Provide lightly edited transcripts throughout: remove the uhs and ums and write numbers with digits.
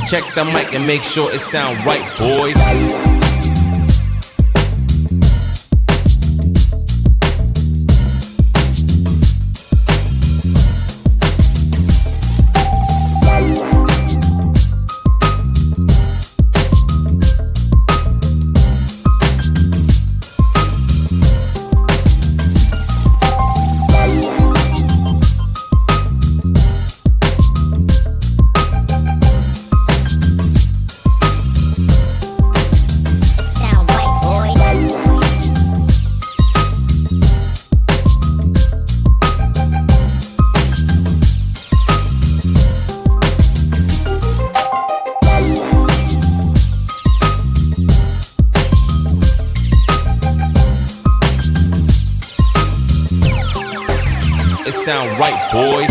Check the mic and make sure it sound right, boys. It sound right, boys.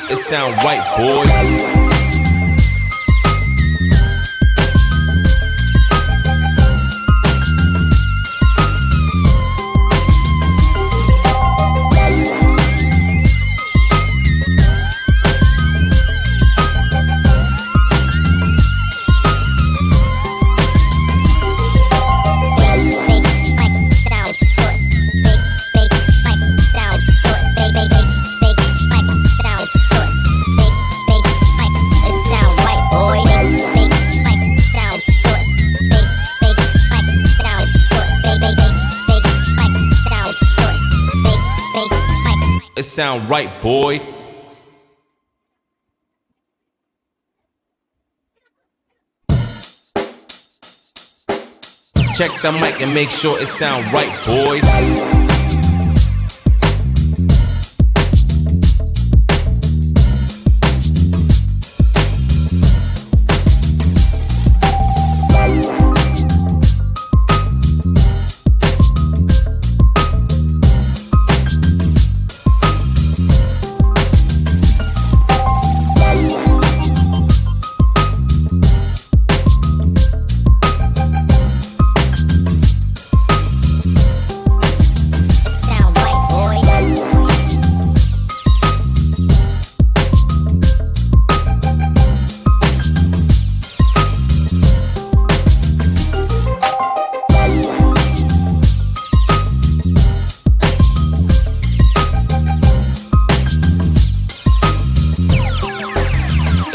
It sound right, boys. It sound right, boy. Check the mic and make sure it sound right, boys.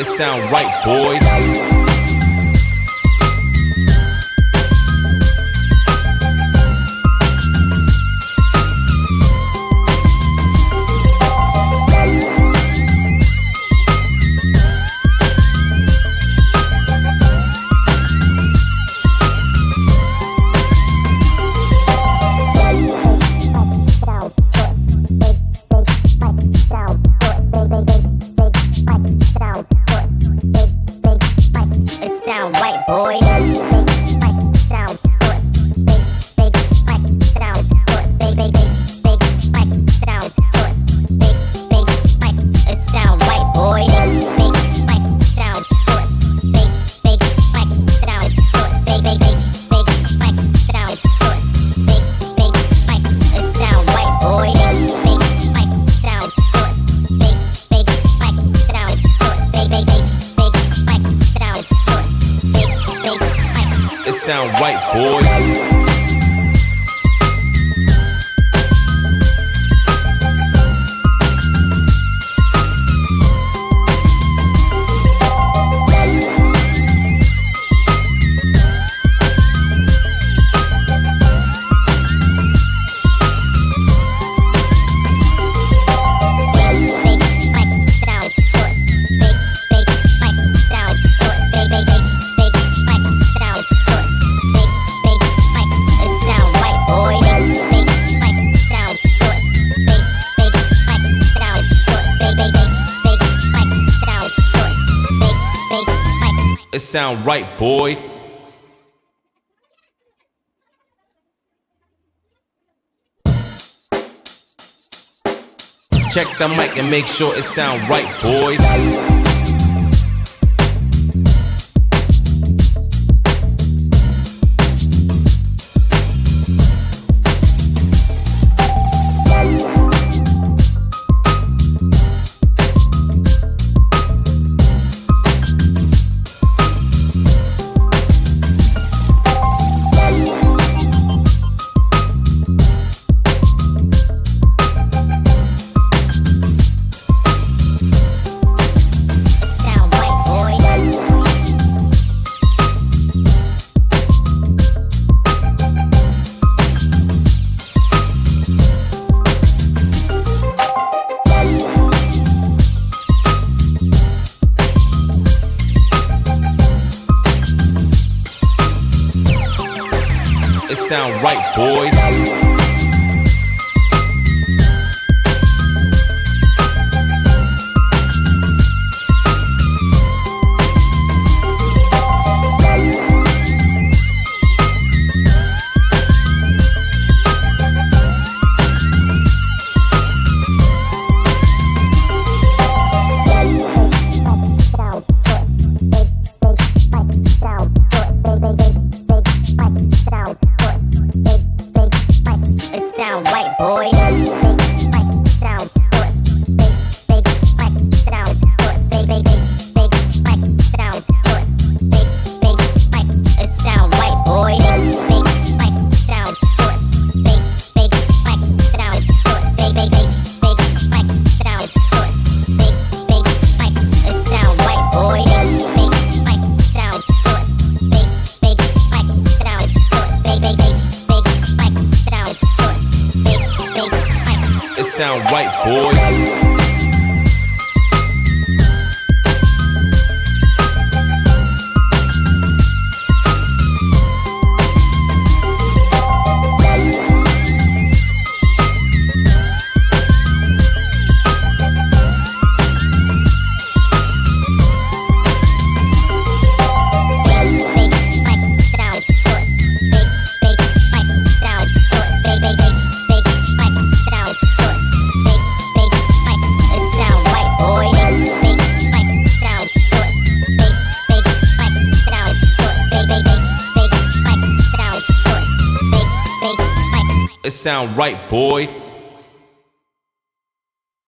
It sound right, boys. It sound right, boys. sound right, boy. Check the mic and make sure it sound right, boys. It sound right, boys. Sound right, boy. Sound good. Big sound good. Big sound good. Big it sound right, boy. Big sound good. Big sound good. Big sound good. Big it sound right, boy. Big sound good. Big sound good. Big sound good. It sound right, boys. It sound right, boy.